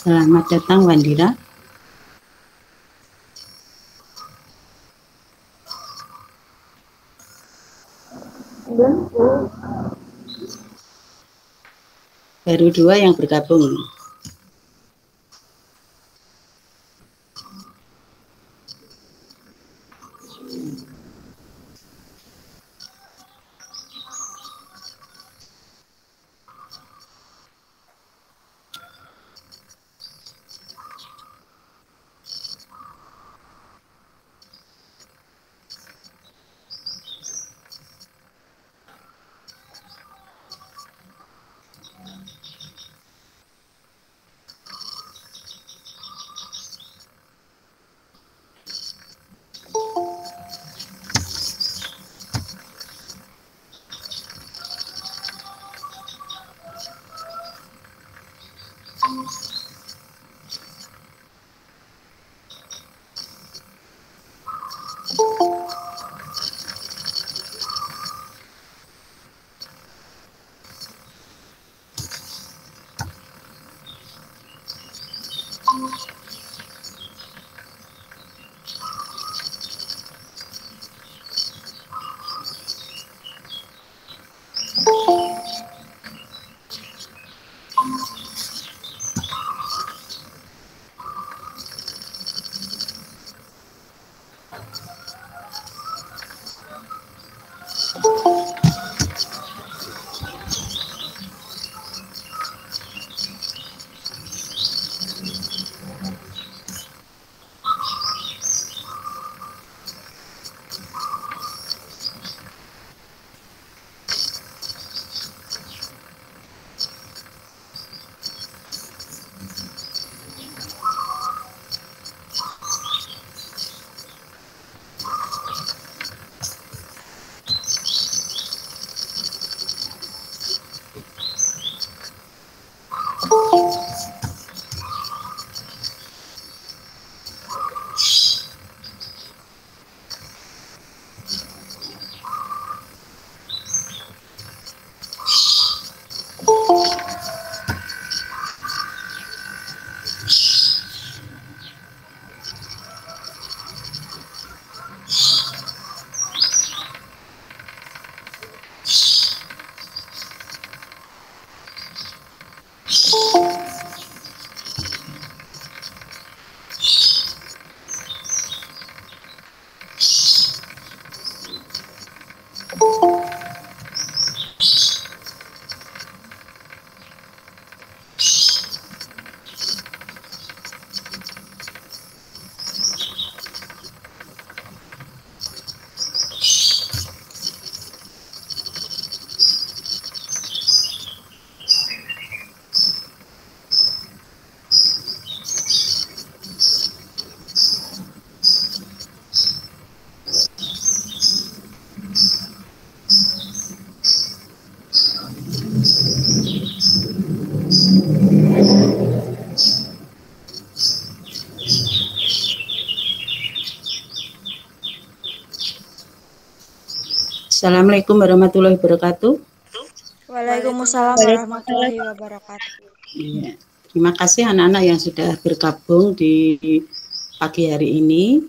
Selamat datang Wandira. Baru 2 yang bergabung. Assalamualaikum warahmatullahi wabarakatuh. Waalaikumsalam warahmatullahi wabarakatuh. Ya, terima kasih anak-anak yang sudah bergabung di pagi hari ini.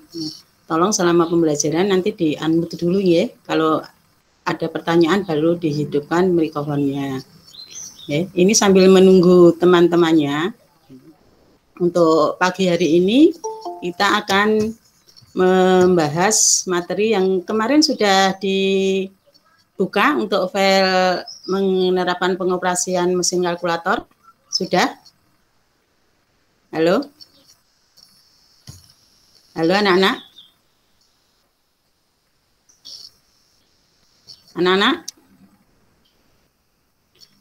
Tolong selama pembelajaran nanti di-unmute dulu ya. Kalau ada pertanyaan baru dihidupkan mikrofonnya. Ya, ini sambil menunggu teman-temannya. Untuk pagi hari ini kita akan membahas materi yang kemarin sudah dibuka untuk file penerapan pengoperasian mesin kalkulator. Sudah? Halo? Halo anak-anak? Anak-anak?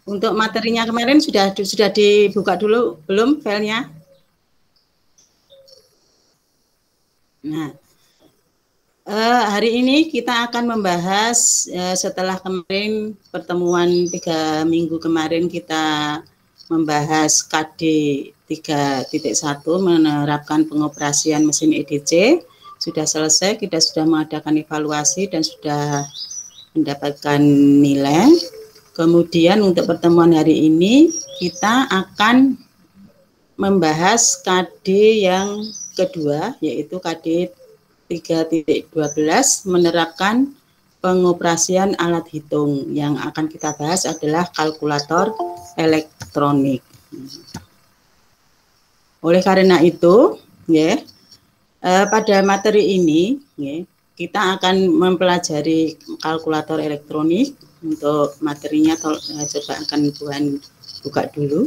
Untuk materinya kemarin sudah dibuka dulu belum filenya? Nah, hari ini kita akan membahas setelah kemarin pertemuan 3 minggu kemarin kita membahas KD 3.1 menerapkan pengoperasian mesin EDC sudah selesai, kita sudah mengadakan evaluasi dan sudah mendapatkan nilai. Kemudian untuk pertemuan hari ini kita akan membahas KD yang kedua, yaitu KD 3.12 menerapkan pengoperasian alat hitung. Yang akan kita bahas adalah kalkulator elektronik. Oleh karena itu, ya, pada materi ini, ya, kita akan mempelajari kalkulator elektronik. Untuk materinya coba akan Tuhan buka dulu.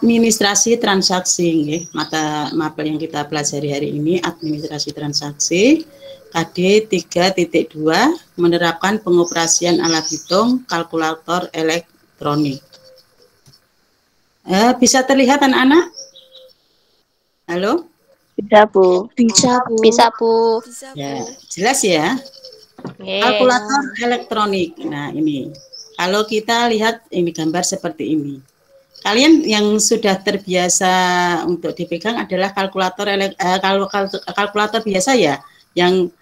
Administrasi transaksi, mata mapel yang kita pelajari hari ini administrasi transaksi KD 3.2 menerapkan pengoperasian alat hitung kalkulator elektronik. Bisa terlihat anak-anak? Halo? Bisa, Bu. Bisa, Bu. Bisa, Bu. Ya, jelas ya. Kalkulator elektronik. Nah, ini. Kalau kita lihat ini gambar seperti ini. Kalian yang sudah terbiasa untuk dipegang adalah kalkulator biasa ya. Yang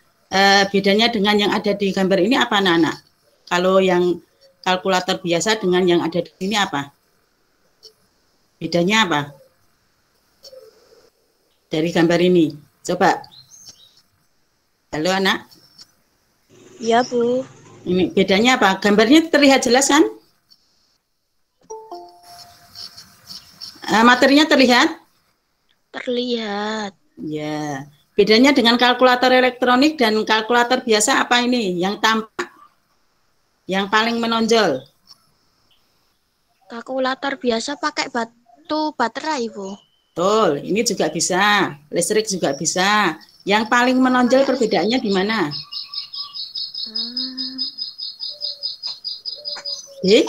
bedanya dengan yang ada di gambar ini apa anak-anak? Kalau yang kalkulator biasa dengan yang ada di sini apa? Bedanya apa? Dari gambar ini. Coba. Halo anak. Iya, Bu. Ini bedanya apa? Gambarnya terlihat jelas kan? Materinya terlihat? Terlihat. Ya. Bedanya dengan kalkulator elektronik dan kalkulator biasa apa ini? Yang tampak? Yang paling menonjol? Kalkulator biasa pakai batu baterai, Bu. Betul, ini juga bisa. Listrik juga bisa. Yang paling menonjol perbedaannya di mana? Di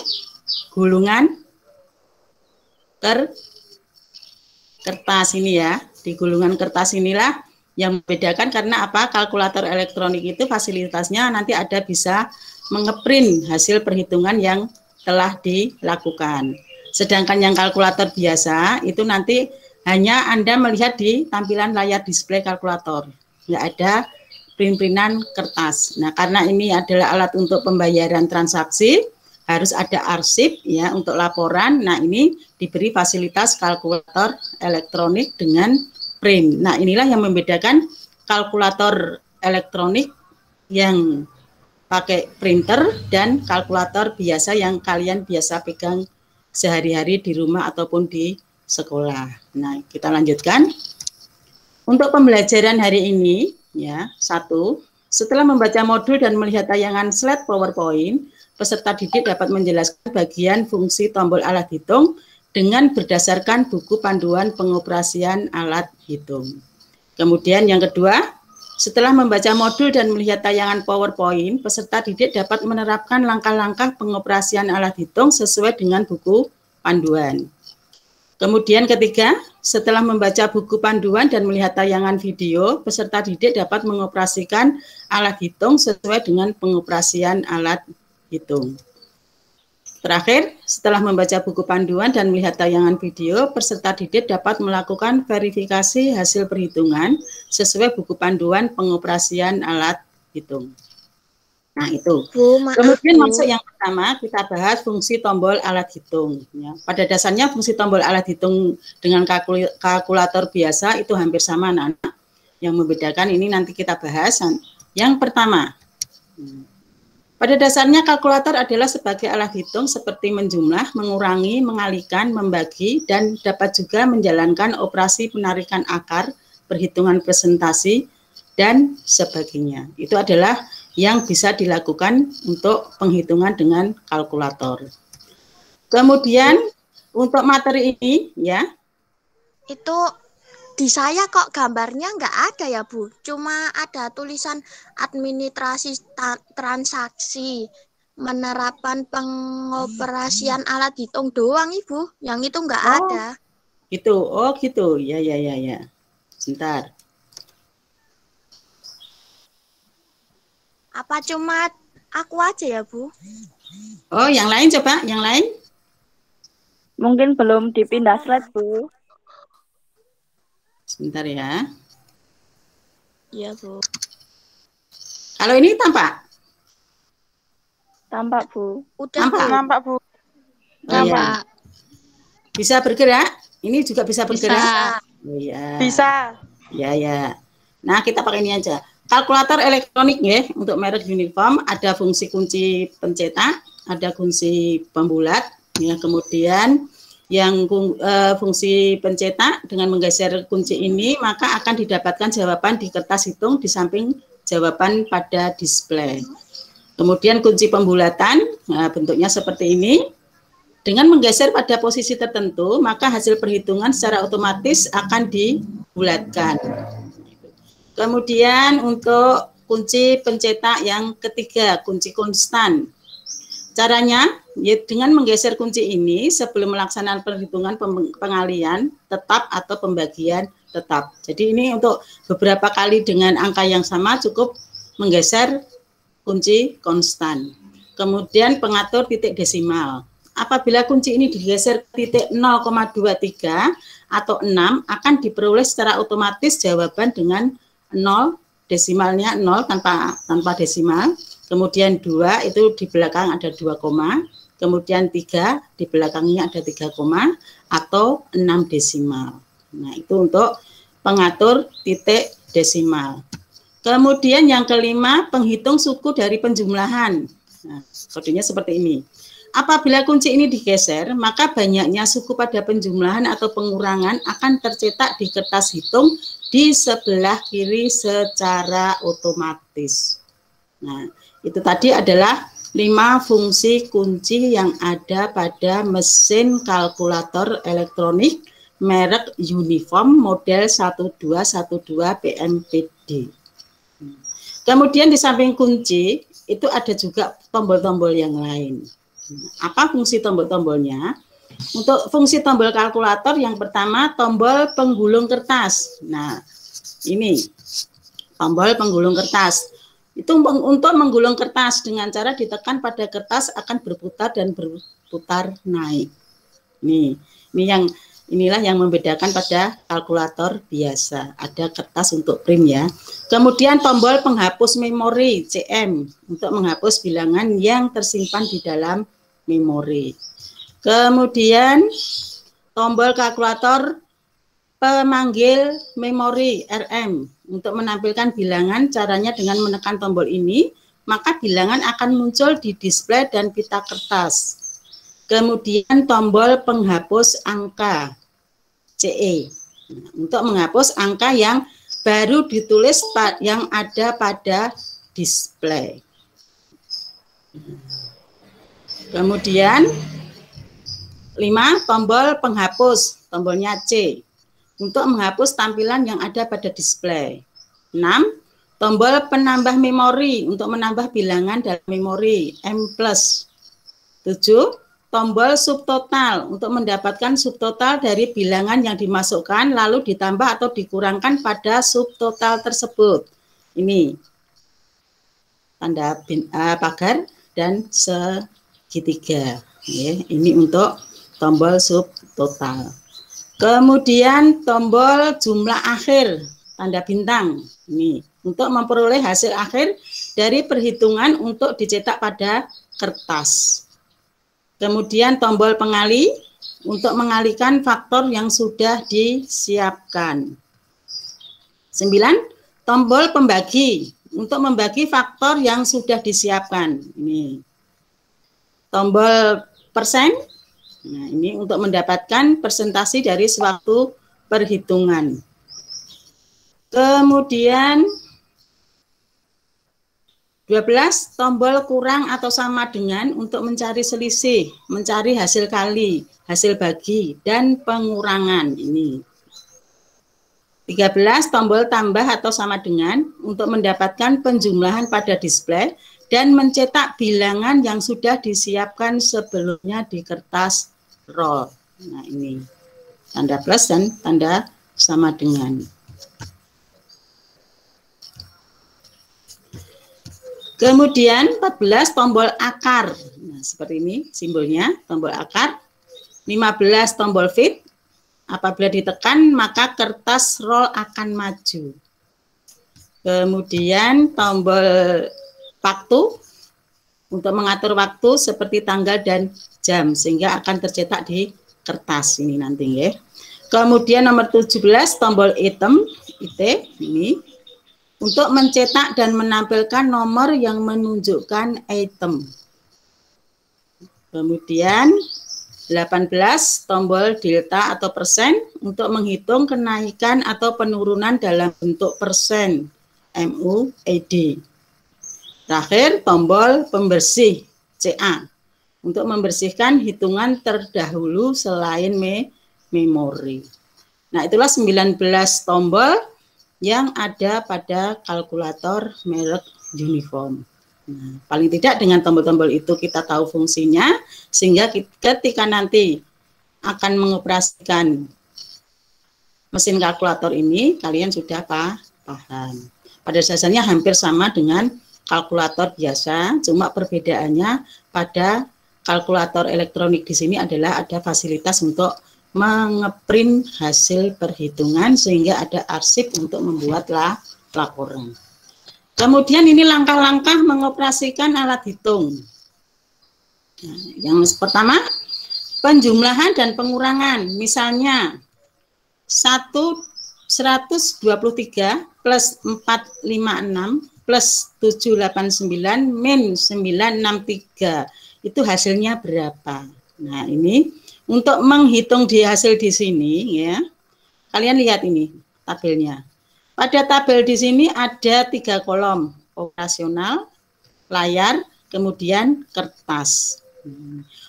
gulungan kertas ini ya. Di gulungan kertas inilah yang membedakan karena apa? Kalkulator elektronik itu fasilitasnya nanti ada bisa mengeprint hasil perhitungan yang telah dilakukan. Sedangkan yang kalkulator biasa itu nanti hanya Anda melihat di tampilan layar display kalkulator. Nggak ada print-printan kertas. Nah, karena ini adalah alat untuk pembayaran transaksi, harus ada arsip ya untuk laporan. Nah, ini diberi fasilitas kalkulator elektronik dengan print. Nah, inilah yang membedakan kalkulator elektronik yang pakai printer dan kalkulator biasa yang kalian biasa pegang sehari-hari di rumah ataupun di sekolah. Nah, kita lanjutkan. Untuk pembelajaran hari ini, ya, 1, setelah membaca modul dan melihat tayangan slide PowerPoint, peserta didik dapat menjelaskan bagian fungsi tombol alat hitung dengan berdasarkan buku panduan pengoperasian alat hitung. Kemudian yang kedua, setelah membaca modul dan melihat tayangan PowerPoint, peserta didik dapat menerapkan langkah-langkah pengoperasian alat hitung sesuai dengan buku panduan. Kemudian ketiga, setelah membaca buku panduan dan melihat tayangan video, peserta didik dapat mengoperasikan alat hitung sesuai dengan pengoperasian alat hitung. Terakhir, setelah membaca buku panduan dan melihat tayangan video, peserta didik dapat melakukan verifikasi hasil perhitungan sesuai buku panduan pengoperasian alat hitung. Nah, itu. Bu, kemudian masuk yang pertama, kita bahas fungsi tombol alat hitung. Ya. Pada dasarnya fungsi tombol alat hitung dengan kalkulator biasa itu hampir sama anak-anak. Yang membedakan ini nanti kita bahas. Yang pertama, pada dasarnya kalkulator adalah sebagai alat hitung seperti menjumlah, mengurangi, mengalihkan, membagi, dan dapat juga menjalankan operasi penarikan akar, perhitungan presentasi, dan sebagainya. Itu adalah yang bisa dilakukan untuk penghitungan dengan kalkulator. Kemudian untuk materi ini ya. Itu di saya kok gambarnya nggak ada ya Bu. Cuma ada tulisan administrasi transaksi, menerapkan pengoperasian alat hitung doang Ibu. Yang itu nggak ada. Gitu, oh gitu, ya. Sebentar. Apa cuma aku aja ya Bu? Oh, yang lain coba, yang lain? Mungkin belum dipindah slide, Bu. Sebentar ya. Iya Bu. Kalau ini tampak? Tampak, Bu. Udah Nampak, Bu. Iya. Bisa bergerak? Ini juga bisa bergerak? Oh, ya. Bisa. Ya. Nah, kita pakai ini aja. Kalkulator elektronik ya, untuk merek Uniform, ada fungsi kunci pencetak, ada fungsi pembulat, ya, kemudian yang fungsi pencetak dengan menggeser kunci ini maka akan didapatkan jawaban di kertas hitung di samping jawaban pada display. Kemudian kunci pembulatan, nah, bentuknya seperti ini. Dengan menggeser pada posisi tertentu, maka hasil perhitungan secara otomatis akan dibulatkan. Kemudian untuk kunci pencetak yang ketiga, kunci konstan. Caranya ya, dengan menggeser kunci ini sebelum melaksanakan perhitungan pengalian tetap atau pembagian tetap. Jadi ini untuk beberapa kali dengan angka yang sama cukup menggeser kunci konstan. Kemudian pengatur titik desimal. Apabila kunci ini digeser titik 0,23 atau 6 akan diperoleh secara otomatis jawaban dengan 0, desimalnya 0 tanpa desimal. Kemudian 2 itu di belakang ada 2 koma. Kemudian 3 di belakangnya ada 3 koma atau 6 desimal. Nah, itu untuk pengatur titik desimal. Kemudian yang kelima, penghitung suku dari penjumlahan. Nah, kodenya seperti ini. Apabila kunci ini digeser, maka banyaknya suku pada penjumlahan atau pengurangan akan tercetak di kertas hitung di sebelah kiri secara otomatis. Nah, itu tadi adalah 5 fungsi kunci yang ada pada mesin kalkulator elektronik merek Uniform model 1212 PMPD. Kemudian di samping kunci, itu ada juga tombol-tombol yang lain. Apa fungsi tombol-tombolnya? Untuk fungsi tombol kalkulator yang pertama tombol penggulung kertas. Nah, ini tombol penggulung kertas. Itu untuk menggulung kertas dengan cara ditekan pada kertas akan berputar dan berputar naik. Inilah yang membedakan pada kalkulator biasa. Ada kertas untuk print ya. Kemudian tombol penghapus memori CM untuk menghapus bilangan yang tersimpan di dalam memori. Kemudian tombol kalkulator pemanggil memori RM untuk menampilkan bilangan. Caranya dengan menekan tombol ini, maka bilangan akan muncul di display dan pita kertas. Kemudian tombol penghapus angka CE untuk menghapus angka yang baru ditulis yang ada pada display. Kemudian 5 tombol penghapus, tombolnya C untuk menghapus tampilan yang ada pada display. 6 tombol penambah memori untuk menambah bilangan dalam memori M+. 7 tombol subtotal untuk mendapatkan subtotal dari bilangan yang dimasukkan lalu ditambah atau dikurangkan pada subtotal tersebut. Ini tanda pagar dan segitiga. Ya, ini untuk tombol subtotal. Kemudian tombol jumlah akhir, tanda bintang. Ini untuk memperoleh hasil akhir dari perhitungan untuk dicetak pada kertas. Kemudian tombol pengali untuk mengalihkan faktor yang sudah disiapkan. 9. Tombol pembagi untuk membagi faktor yang sudah disiapkan. Ini. Tombol persen. Nah, ini untuk mendapatkan persentase dari suatu perhitungan. Kemudian 12 tombol kurang atau sama dengan untuk mencari selisih, mencari hasil kali, hasil bagi, dan pengurangan ini. 13 tombol tambah atau sama dengan untuk mendapatkan penjumlahan pada display dan mencetak bilangan yang sudah disiapkan sebelumnya di kertas roll. Nah ini tanda plus dan tanda sama dengan. Kemudian 14 tombol akar. Nah, seperti ini simbolnya, tombol akar. 15 tombol fit. Apabila ditekan maka kertas roll akan maju. Kemudian tombol waktu untuk mengatur waktu seperti tanggal dan jam sehingga akan tercetak di kertas ini nanti ya. Kemudian nomor 17 tombol item ini untuk mencetak dan menampilkan nomor yang menunjukkan item. Kemudian 18 tombol delta atau persen untuk menghitung kenaikan atau penurunan dalam bentuk persen MUED. Terakhir tombol pembersih CA untuk membersihkan hitungan terdahulu selain memori. Nah, itulah 19 tombol yang ada pada kalkulator merek Uniform. Nah, paling tidak dengan tombol-tombol itu kita tahu fungsinya, sehingga ketika nanti akan mengoperasikan mesin kalkulator ini, kalian sudah paham. Pada dasarnya hampir sama dengan kalkulator biasa, cuma perbedaannya pada kalkulator elektronik di sini adalah ada fasilitas untuk mengeprint hasil perhitungan sehingga ada arsip untuk membuat laporan. Kemudian ini langkah-langkah mengoperasikan alat hitung. Nah, yang pertama, penjumlahan dan pengurangan. Misalnya 123 plus 456 plus 789 min 963 itu hasilnya berapa? Nah, ini untuk menghitung di hasil di sini ya. Kalian lihat ini tabelnya. Pada tabel di sini ada 3 kolom, operasional, layar, kemudian kertas.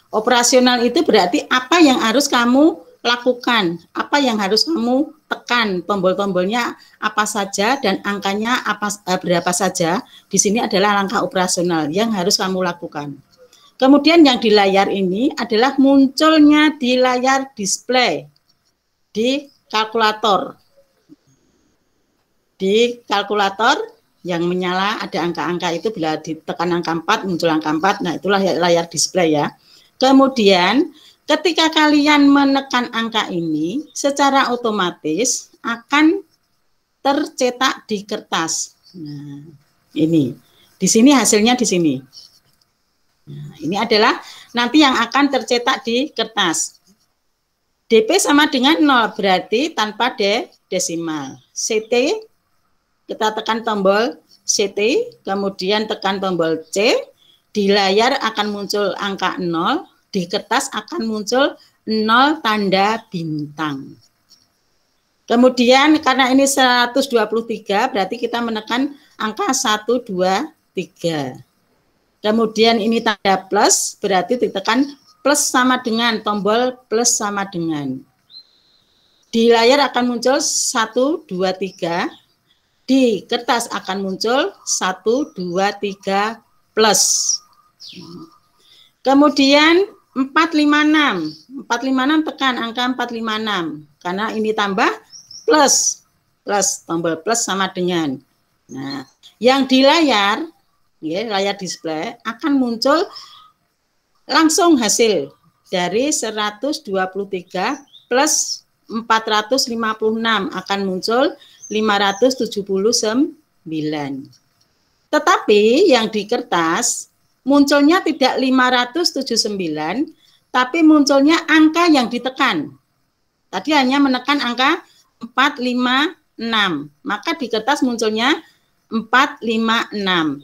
Operasional itu berarti apa yang harus kamu lakukan, apa yang harus kamu tekan, tombol-tombolnya apa saja dan angkanya berapa saja. Di sini adalah langkah operasional yang harus kamu lakukan. Kemudian yang di layar ini adalah munculnya di layar display di kalkulator. Di kalkulator yang menyala ada angka-angka itu bila ditekan angka 4 muncul angka 4. Nah, itulah layar display ya. Kemudian ketika kalian menekan angka ini secara otomatis akan tercetak di kertas. Nah, ini. Di sini hasilnya di sini. Nah, ini adalah nanti yang akan tercetak di kertas. DP sama dengan 0 berarti tanpa desimal. CT kita tekan tombol CT, kemudian tekan tombol C, di layar akan muncul angka 0, di kertas akan muncul 0 tanda bintang. Kemudian karena ini 123 berarti kita menekan angka 1, 2, 3. Kemudian ini tanda plus, berarti ditekan plus sama dengan, tombol plus sama dengan. Di layar akan muncul 1, 2, 3. Di kertas akan muncul 1, 2, 3 plus. Kemudian 456. 456 tekan angka 456. Karena ini tambah plus. Plus, tombol plus sama dengan. Nah, yang di layar, ya, layar display akan muncul langsung hasil dari 123 plus 456 akan muncul 579. Tetapi yang di kertas munculnya tidak 579, tapi munculnya angka yang ditekan. Tadi hanya menekan angka 456, maka di kertas munculnya 456.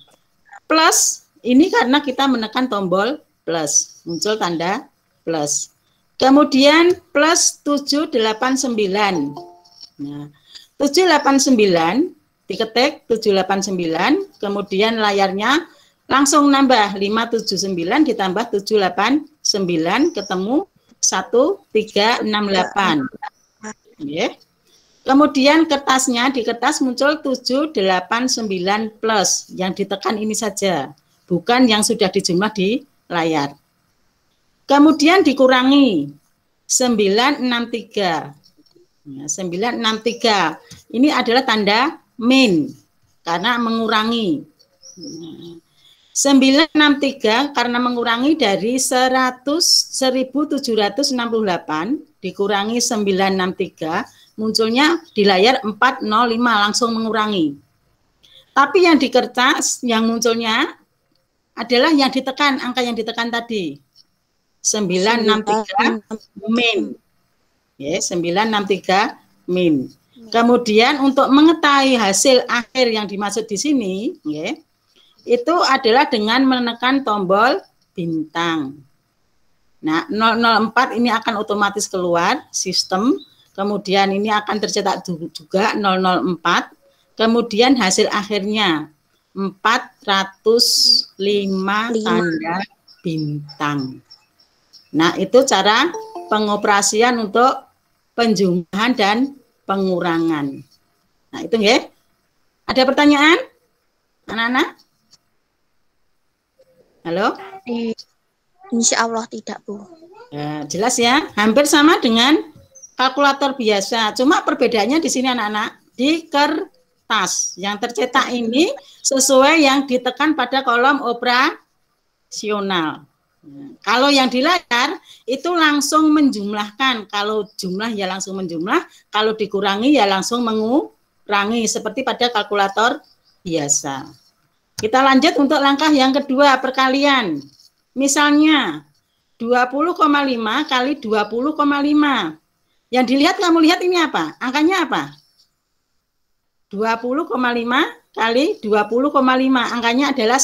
Plus, ini karena kita menekan tombol plus, muncul tanda plus. Kemudian plus 789. Nah, 789 diketik 789, kemudian layarnya langsung nambah 579 ditambah 789 ketemu 1368. Ya. Kemudian kertasnya, di kertas muncul 789 plus, yang ditekan ini saja, bukan yang sudah dijumlah di layar. Kemudian dikurangi 963. Ya, 963. Ini adalah tanda min karena mengurangi. 963 karena mengurangi dari 1768 dikurangi 963, munculnya di layar 405, langsung mengurangi. Tapi yang di kertas yang munculnya adalah yang ditekan, angka yang ditekan tadi. 963 min. Ya, 963 min. Kemudian untuk mengetahui hasil akhir yang dimaksud di sini, ya, itu adalah dengan menekan tombol bintang. Nah, 004 ini akan otomatis keluar sistem, kemudian ini akan tercetak juga 004, kemudian hasil akhirnya 405 tanda bintang. Nah, itu cara pengoperasian untuk penjumlahan dan pengurangan. Nah, itu ya. Ada pertanyaan? Anak-anak? Halo? Insya Allah tidak, Bu. Ya, jelas ya, hampir sama dengan kalkulator biasa. Cuma perbedaannya di sini anak-anak, di kertas. Yang tercetak ini sesuai yang ditekan pada kolom operasional. Kalau yang di layar itu langsung menjumlahkan. Kalau jumlah ya langsung menjumlah, kalau dikurangi ya langsung mengurangi seperti pada kalkulator biasa. Kita lanjut untuk langkah yang kedua, perkalian. Misalnya 20,5 kali 20,5. Yang dilihat, kamu lihat ini apa? Angkanya apa? 20,5 kali 20,5. Angkanya adalah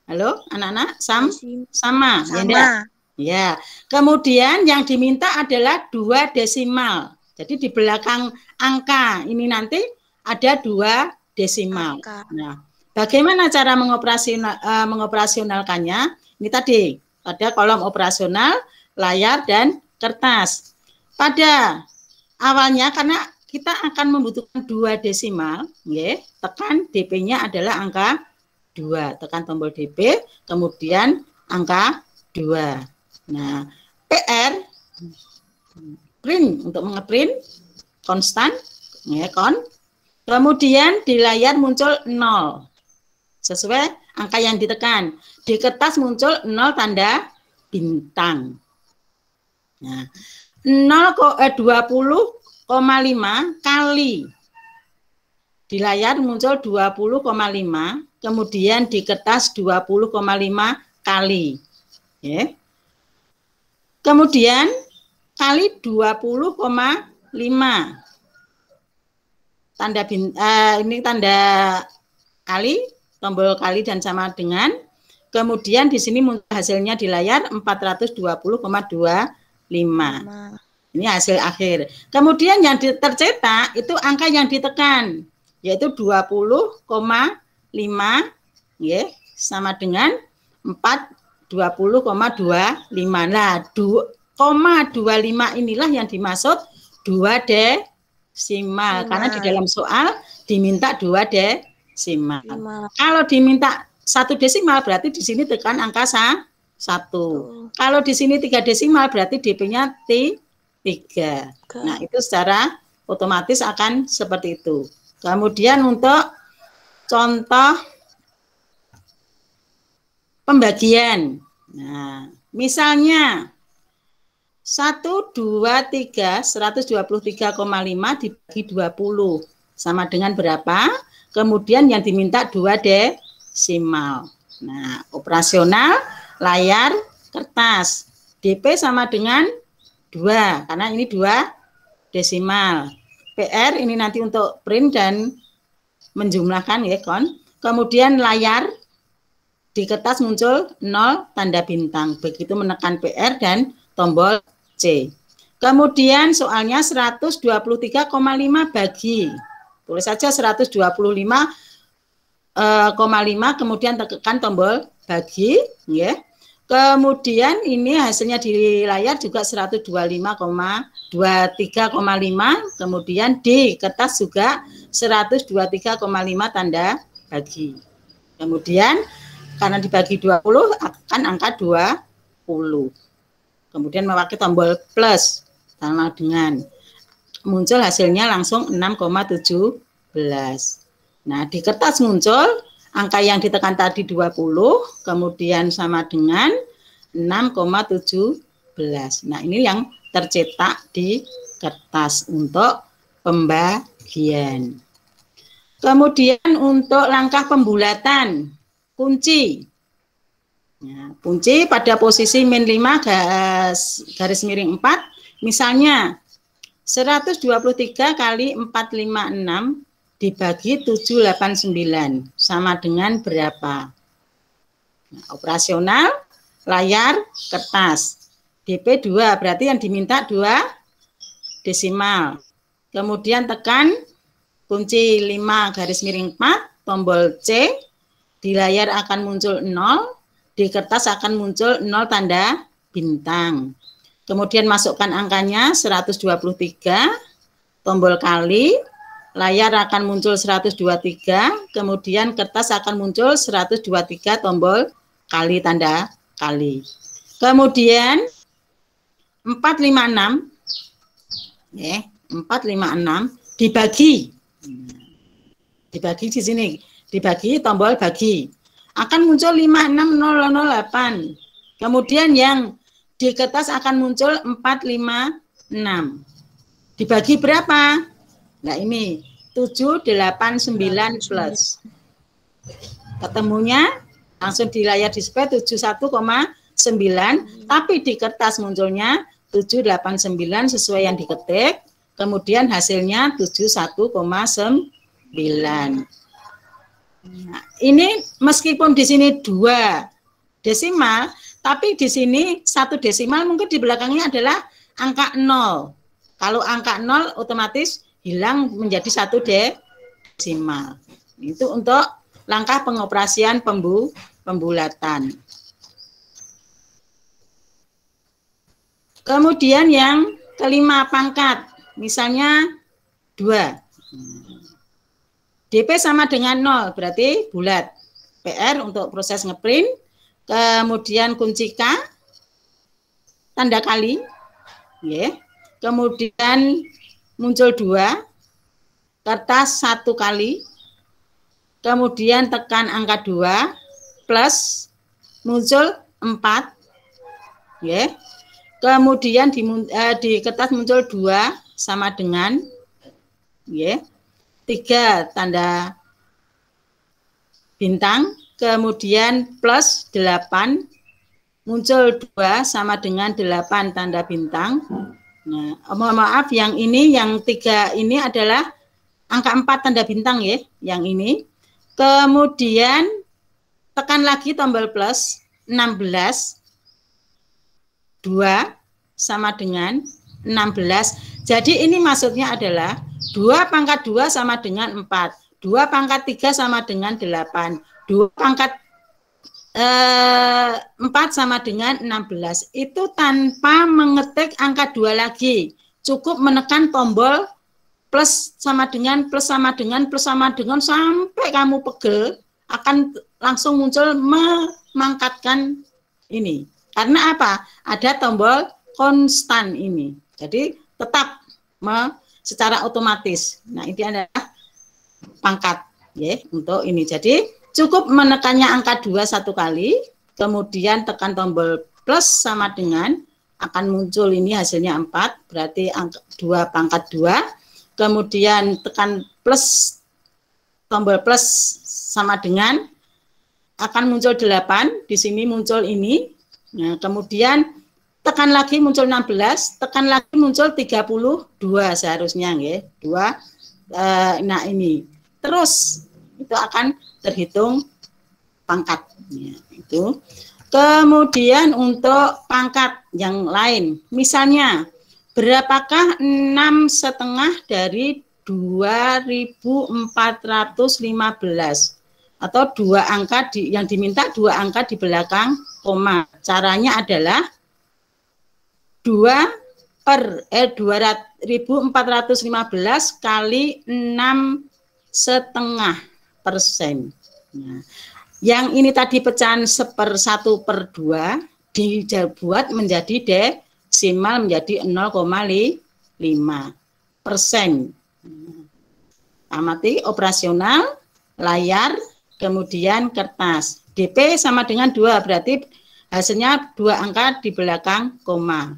halo, anak-anak, sama. Ya, ya. Kemudian yang diminta adalah 2 desimal. Jadi di belakang angka ini nanti ada 2 desimal. Nah, bagaimana cara mengoperasionalkannya? Ini tadi pada kolom operasional, layar dan kertas. Pada awalnya karena kita akan membutuhkan 2 desimal, ya, tekan DP-nya adalah angka 2, tekan tombol DP, kemudian angka 2. Nah, PR print untuk mengeprint konstan, ya, kemudian di layar muncul 0 sesuai angka yang ditekan. Di kertas muncul 0 tanda bintang. Nah, 20,5 kali di layar muncul 20,5, kemudian di kertas 20,5 kali. Ya. Kemudian kali 20,5. Tanda ini tanda kali, tombol kali dan sama dengan. Kemudian di sini muncul hasilnya di layar 420,25. Ini hasil akhir. Kemudian yang tercetak itu angka yang ditekan, yaitu 20,5, ya, sama dengan 420,25. Nah, 2,25 inilah yang dimaksud 2 desimal. Karena di dalam soal diminta 2 desimal. Kalau diminta 1 desimal berarti di sini tekan angka 1. Kalau di sini 3 desimal berarti DP-nya 3. Nah, itu secara otomatis akan seperti itu. Kemudian untuk contoh pembagian. Nah, misalnya 123,5 dibagi 20 sama dengan berapa? Kemudian yang diminta 2 desimal. Nah, operasional, layar, kertas. DP sama dengan 2, karena ini 2 desimal. PR ini nanti untuk print dan menjumlahkan, ya, Kemudian layar di kertas muncul 0 tanda bintang. Begitu menekan PR dan tombol C. Kemudian soalnya 123,5 bagi Tulis saja 125,5, kemudian tekan tombol bagi, ya. Kemudian ini hasilnya di layar juga 125,23,5, kemudian di kertas juga 123,5 tanda bagi. Kemudian karena dibagi 20 akan angka 20. Kemudian memakai tombol plus sama dengan muncul hasilnya langsung 6,17. Nah, di kertas muncul angka yang ditekan tadi 20, kemudian sama dengan 6,17. Nah, ini yang tercetak di kertas untuk pembagian. Kemudian untuk langkah pembulatan, kunci. Nah, kunci pada posisi min 5 garis miring 4, misalnya 123 kali 456 dibagi 789 sama dengan berapa? Nah, operasional, layar, kertas. DP 2, berarti yang diminta 2 desimal. Kemudian tekan kunci 5 garis miring 4, tombol C, di layar akan muncul 0, di kertas akan muncul 0 tanda bintang. Kemudian masukkan angkanya 123, tombol kali, layar akan muncul 123, kemudian kertas akan muncul 123 tombol kali tanda kali. Kemudian 456 ya, 456 dibagi. Dibagi di sini, dibagi tombol bagi. Akan muncul 56008. Kemudian yang di kertas akan muncul 456. Dibagi berapa? Nah, ini 789 plus. Ketemunya langsung di layar display 71,9, tapi di kertas munculnya 789 sesuai yang diketik. Kemudian hasilnya 71,9. Nah, ini meskipun di sini 2 desimal, tapi di sini 1 desimal mungkin di belakangnya adalah angka 0. Kalau angka 0 otomatis hilang menjadi 1 desimal. Itu untuk langkah pengoperasian pembulatan. Kemudian yang kelima, pangkat. Misalnya 2. DP sama dengan 0, berarti bulat. PR untuk proses ngeprint. Kemudian kunci K, tanda kali. Yeah. Kemudian muncul 2, kertas 1 kali. Kemudian tekan angka 2, plus muncul 4. Yeah. Kemudian di kertas muncul 2 sama dengan 3 tanda bintang, kemudian plus 8, muncul 2 sama dengan 8 tanda bintang. Nah, mohon maaf, yang ini, yang 3 ini adalah angka 4 tanda bintang ya, yang ini. Kemudian tekan lagi tombol plus, 16, 2 sama dengan 16. Jadi ini maksudnya adalah 2 pangkat 2 sama dengan 4. 2 pangkat 3 sama dengan 8. 2 pangkat 4 sama dengan 16. Itu tanpa mengetik angka 2 lagi. Cukup menekan tombol plus sama dengan, plus sama dengan, plus sama dengan, sampai kamu pegel, akan langsung muncul memangkatkan ini. Karena apa? Ada tombol konstan ini. Jadi tetap secara otomatis. Nah, ini adalah pangkat ya untuk ini. Jadi cukup menekannya angka 2 1 kali, kemudian tekan tombol plus sama dengan, akan muncul ini hasilnya 4, berarti angka 2 pangkat 2, kemudian tekan plus, tombol plus sama dengan, akan muncul 8, di sini muncul ini. Nah, kemudian tekan lagi muncul 16, tekan lagi muncul 32 seharusnya ya, 2. Nah, ini terus itu akan terhitung pangkat ya, itu. Kemudian untuk pangkat yang lain, misalnya berapakah 6,5 dari 2.415 atau dua angka yang diminta dua angka di belakang koma. Caranya adalah 2.415 kali 6,5%. Nah, yang ini tadi pecahan 1/1/2 dibuat menjadi desimal menjadi 0,5%. Amati operasional, layar, kemudian kertas. DP sama dengan 2, berarti hasilnya 2 angka di belakang koma.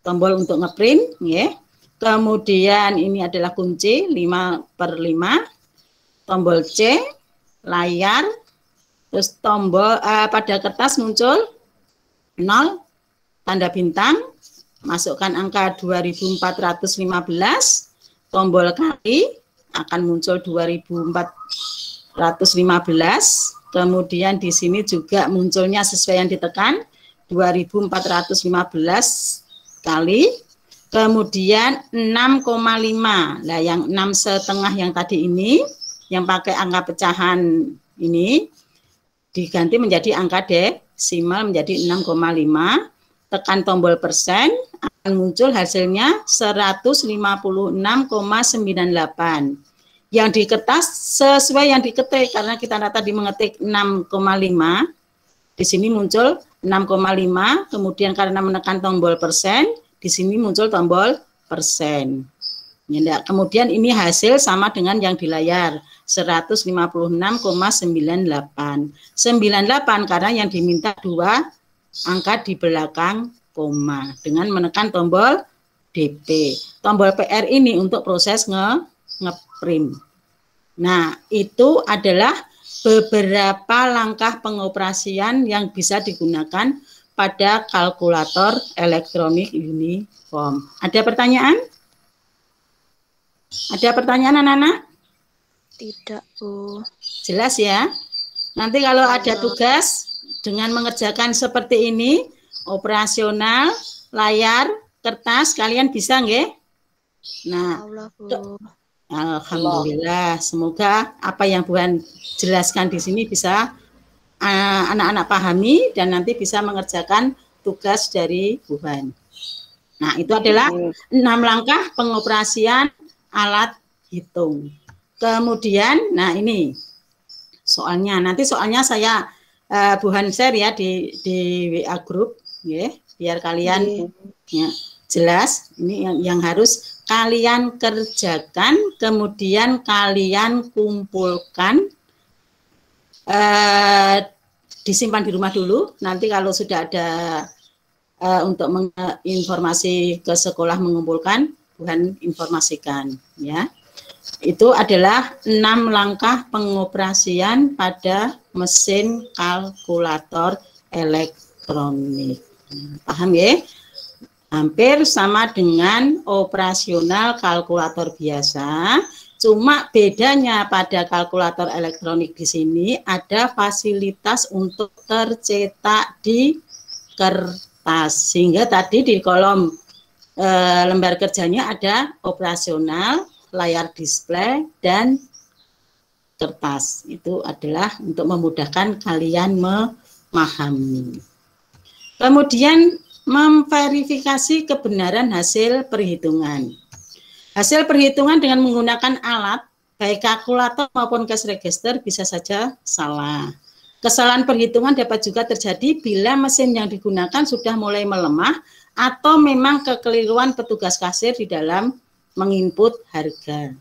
Tombol untuk ngeprint, ya. Kemudian ini adalah kunci 5/5. Tombol C, layar, terus tombol pada kertas muncul 0, tanda bintang, masukkan angka 2.415, tombol kali akan muncul 2.415, kemudian di sini juga munculnya sesuai yang ditekan 2.415 kali, kemudian 6,5. Nah, yang 6,5 yang tadi ini, yang pakai angka pecahan ini, diganti menjadi angka desimal menjadi 6,5. Tekan tombol persen, akan muncul hasilnya 156,98. Yang di kertas sesuai yang diketik, karena kita tadi mengetik 6,5, di sini muncul 6,5, kemudian karena menekan tombol persen, di sini muncul tombol persen. Ya, kemudian ini hasil sama dengan yang di layar, 156,98. 98 karena yang diminta 2 angka di belakang koma dengan menekan tombol DP. Tombol PR ini untuk proses ngeprint. Nah, itu adalah beberapa langkah pengoperasian yang bisa digunakan pada kalkulator elektronik uniform. Ada pertanyaan? Ada pertanyaan anak-anak? Tidak, Bu. Jelas ya? Nanti kalau ada tugas dengan mengerjakan seperti ini, operasional, layar, kertas, kalian bisa nggih? Nah, Allah, Bu. Alhamdulillah, semoga apa yang Tuhan jelaskan di sini bisa anak-anak pahami dan nanti bisa mengerjakan tugas dari Tuhan. Nah, itu adalah 6 langkah pengoperasian alat hitung. Kemudian, nah ini soalnya, nanti soalnya saya Buhan share ya di WA group, ya, biar kalian ya, jelas. Ini yang harus kalian kerjakan, kemudian kalian kumpulkan, disimpan di rumah dulu. Nanti kalau sudah ada untuk informasi ke sekolah mengumpulkan, Tuhan informasikan ya. Itu adalah 6 langkah pengoperasian pada mesin kalkulator elektronik. Paham ya? Hampir sama dengan operasional kalkulator biasa, cuma bedanya pada kalkulator elektronik di sini ada fasilitas untuk tercetak di kertas. Sehingga tadi di kolom lembar kerjanya ada operasional, layar display, dan kertas. Itu adalah untuk memudahkan kalian memahami. Kemudian memverifikasi kebenaran hasil perhitungan. Hasil perhitungan dengan menggunakan alat, baik kalkulator maupun cash register bisa saja salah. Kesalahan perhitungan dapat juga terjadi bila mesin yang digunakan sudah mulai melemah atau memang kekeliruan petugas kasir di dalam menginput harga.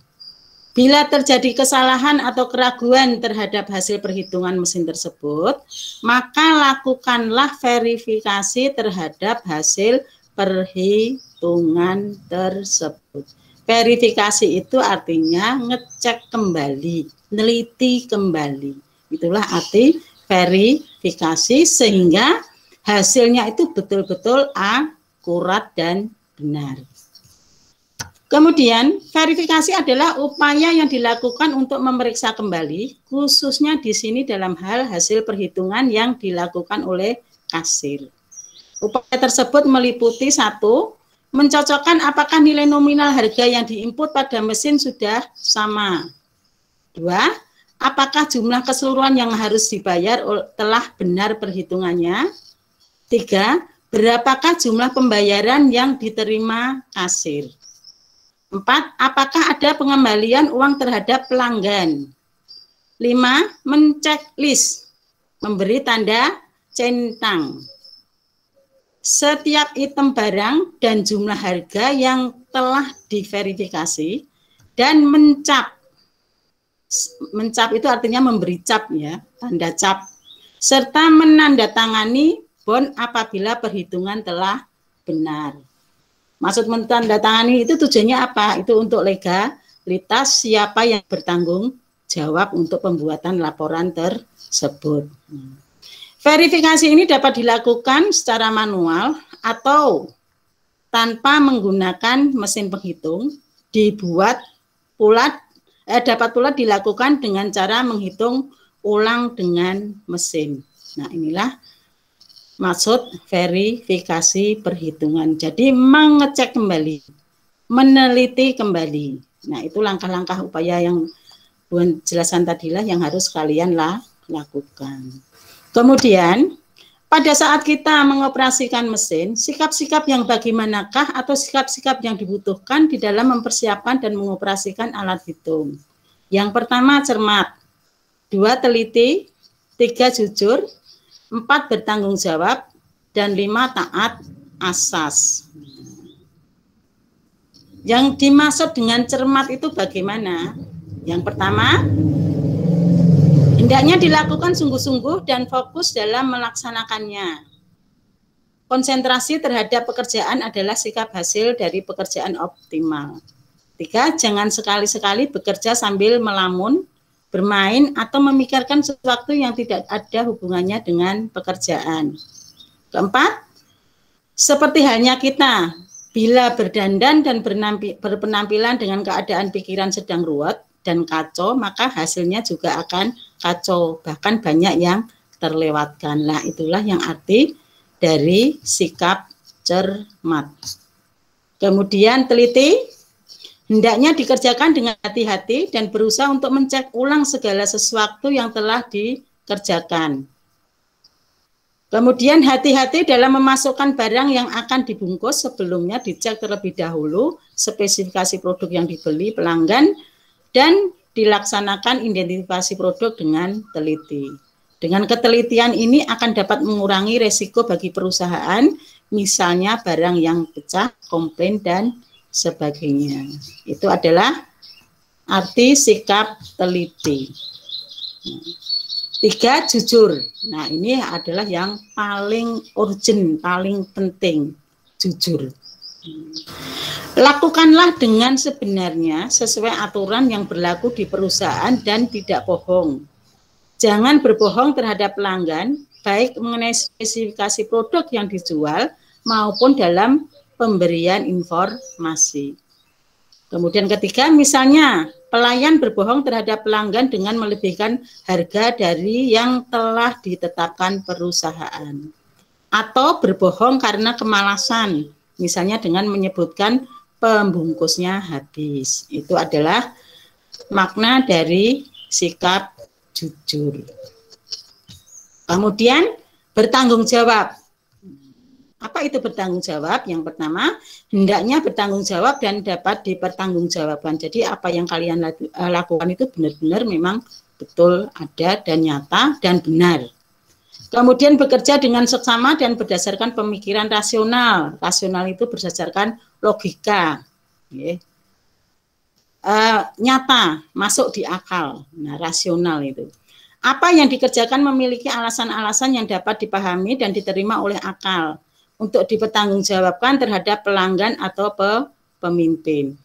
Bila terjadi kesalahan atau keraguan terhadap hasil perhitungan mesin tersebut, maka lakukanlah verifikasi terhadap hasil perhitungan tersebut. Verifikasi itu artinya ngecek kembali, neliti kembali. Itulah arti verifikasi sehingga hasilnya itu betul-betul akurat dan benar. Kemudian, verifikasi adalah upaya yang dilakukan untuk memeriksa kembali, khususnya di sini dalam hal hasil perhitungan yang dilakukan oleh kasir. Upaya tersebut meliputi 1. mencocokkan apakah nilai nominal harga yang diinput pada mesin sudah sama. 2. Apakah jumlah keseluruhan yang harus dibayar telah benar perhitungannya. 3. Berapakah jumlah pembayaran yang diterima kasir. 4. Apakah ada pengembalian uang terhadap pelanggan. 5. Mencek list, memberi tanda centang setiap item barang dan jumlah harga yang telah diverifikasi, dan mencap. Mencap itu artinya memberi cap ya, tanda cap, serta menandatangani bon apabila perhitungan telah benar. Maksud menandatangani itu tujuannya apa? Itu untuk legalitas siapa yang bertanggung jawab untuk pembuatan laporan tersebut. Verifikasi ini dapat dilakukan secara manual atau tanpa menggunakan mesin penghitung. Dapat pula dilakukan dengan cara menghitung ulang dengan mesin. Nah, inilah maksud verifikasi perhitungan. Jadi mengecek kembali, meneliti kembali. Nah, itu langkah-langkah upaya yang Bun jelasan tadilah yang harus kalian lakukan. Kemudian, pada saat kita mengoperasikan mesin, sikap-sikap yang bagaimanakah atau sikap-sikap yang dibutuhkan di dalam mempersiapkan dan mengoperasikan alat hitung. Yang pertama, cermat. 2, teliti. 3, jujur. 4, bertanggung jawab. Dan 5, taat asas. Yang dimaksud dengan cermat itu bagaimana? Yang pertama, hendaknya dilakukan sungguh-sungguh dan fokus dalam melaksanakannya. Konsentrasi terhadap pekerjaan adalah sikap hasil dari pekerjaan optimal. 3, jangan sekali-sekali bekerja sambil melamun, bermain, atau memikirkan sesuatu yang tidak ada hubungannya dengan pekerjaan. 4, seperti halnya kita, bila berdandan dan berpenampilan dengan keadaan pikiran sedang ruwet dan kacau, maka hasilnya juga akan kacau, bahkan banyak yang terlewatkan. Nah, itulah yang arti dari sikap cermat. Kemudian teliti, hendaknya dikerjakan dengan hati-hati dan berusaha untuk mencek ulang segala sesuatu yang telah dikerjakan. Kemudian hati-hati dalam memasukkan barang yang akan dibungkus, sebelumnya dicek terlebih dahulu spesifikasi produk yang dibeli pelanggan dan dilaksanakan identifikasi produk dengan teliti. Dengan ketelitian ini akan dapat mengurangi resiko bagi perusahaan, misalnya barang yang pecah, komplain, dan sebagainya. Itu adalah arti sikap teliti. 3, jujur. Nah, ini adalah yang paling urgent, paling penting, jujur. Lakukanlah dengan sebenarnya sesuai aturan yang berlaku di perusahaan dan tidak bohong. Jangan berbohong terhadap pelanggan, baik mengenai spesifikasi produk yang dijual maupun dalam pemberian informasi. Kemudian ketiga, misalnya pelayan berbohong terhadap pelanggan dengan melebihkan harga dari yang telah ditetapkan perusahaan. Atau berbohong karena kemalasan, misalnya dengan menyebutkan pembungkusnya habis. Itu adalah makna dari sikap jujur. Kemudian bertanggung jawab. Apa itu bertanggung jawab? Yang pertama, hendaknya bertanggung jawab dan dapat dipertanggungjawabkan. Jadi apa yang kalian lakukan itu benar-benar memang betul ada dan nyata dan benar. Kemudian bekerja dengan seksama dan berdasarkan pemikiran rasional. Rasional itu berdasarkan logika, nyata, masuk di akal. Nah, rasional itu. Apa yang dikerjakan memiliki alasan-alasan yang dapat dipahami dan diterima oleh akal untuk dipertanggungjawabkan terhadap pelanggan atau pemimpin.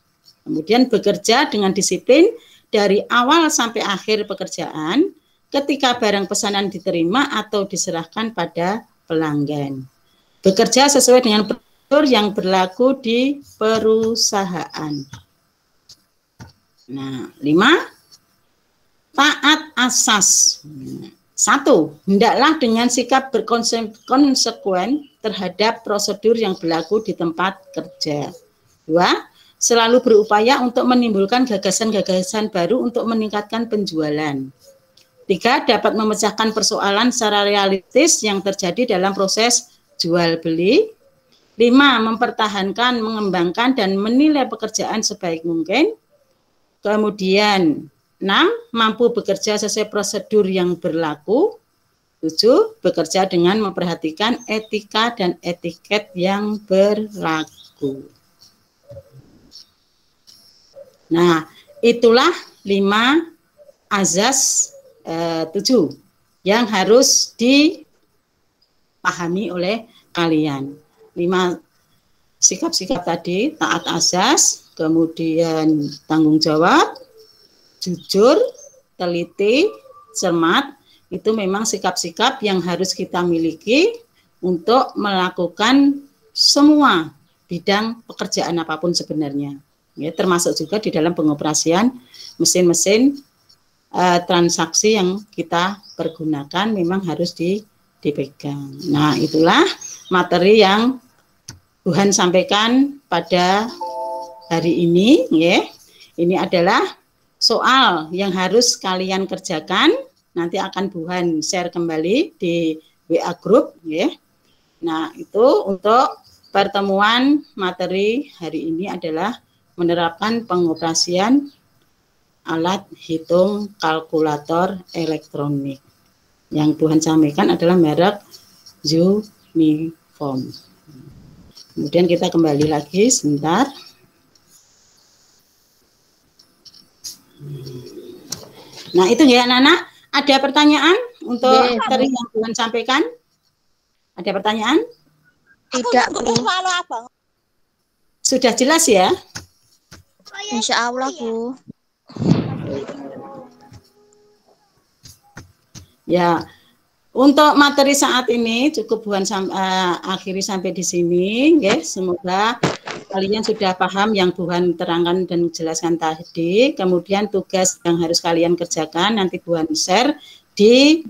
Kemudian bekerja dengan disiplin dari awal sampai akhir pekerjaan ketika barang pesanan diterima atau diserahkan pada pelanggan. Bekerja sesuai dengan prosedur yang berlaku di perusahaan. Nah, 5, taat asas. 1, hendaklah dengan sikap berkonsekuen terhadap prosedur yang berlaku di tempat kerja. 2. Selalu berupaya untuk menimbulkan gagasan-gagasan baru untuk meningkatkan penjualan. 3. Dapat memecahkan persoalan secara realistis yang terjadi dalam proses jual beli. 5. Mempertahankan, mengembangkan, dan menilai pekerjaan sebaik mungkin. Kemudian 6. Mampu bekerja sesuai prosedur yang berlaku. 7. Bekerja dengan memperhatikan etika dan etiket yang berlaku. Nah, itulah 5 azas 7 yang harus dipahami oleh kalian. 5 sikap-sikap tadi: taat azas, kemudian tanggung jawab, jujur, teliti, cermat. Itu memang sikap-sikap yang harus kita miliki untuk melakukan semua bidang pekerjaan apapun sebenarnya. Ya, termasuk juga di dalam pengoperasian mesin-mesin transaksi yang kita pergunakan memang harus dipegang. Nah, itulah materi yang Tuhan sampaikan pada hari ini. Ya. Ini adalah soal yang harus kalian kerjakan. Nanti akan Tuhan share kembali di WA Group. Ya. Nah, itu untuk pertemuan materi hari ini adalah menerapkan pengoperasian alat hitung kalkulator elektronik. Yang Tuhan sampaikan adalah merek Uniform. Kemudian kita kembali lagi sebentar. Nah, itu ya anak-anak. Ada pertanyaan untuk materi yang Tuhan sampaikan? Ada pertanyaan? Tidak, Bu. Sudah jelas ya? Insya Allah, Bu. Ya, untuk materi saat ini cukup Tuhan akhiri sampai di sini. Ya. Semoga kalian sudah paham yang Tuhan terangkan dan jelaskan tadi. Kemudian tugas yang harus kalian kerjakan nanti Tuhan share di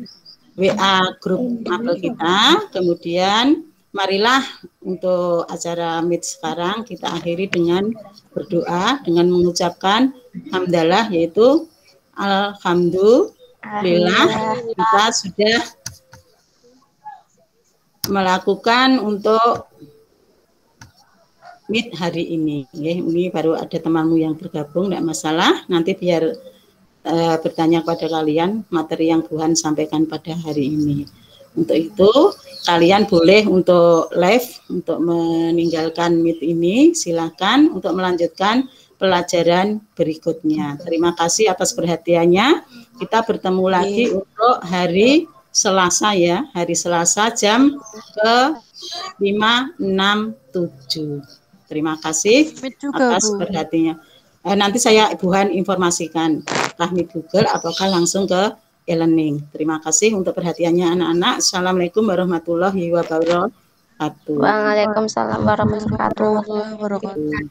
WA grup mapel kita. Kemudian marilah untuk acara Meet sekarang kita akhiri dengan berdoa, dengan mengucapkan hamdalah, yaitu alhamdulillah kita sudah melakukan untuk Meet hari ini. Ini baru ada temanmu yang bergabung, tidak masalah. Nanti biar bertanya kepada kalian materi yang Tuhan sampaikan pada hari ini. Untuk itu kalian boleh untuk live, untuk meninggalkan Meet ini, silakan untuk melanjutkan pelajaran berikutnya. Terima kasih atas perhatiannya. Kita bertemu lagi untuk hari Selasa ya, hari Selasa jam ke 5.67. Terima kasih atas perhatiannya. Nanti saya Ibu Han informasikan apakah Meet Google apakah langsung ke e-learning. Terima kasih untuk perhatiannya anak-anak. Assalamualaikum warahmatullahi wabarakatuh. Waalaikumsalam warahmatullahi wabarakatuh.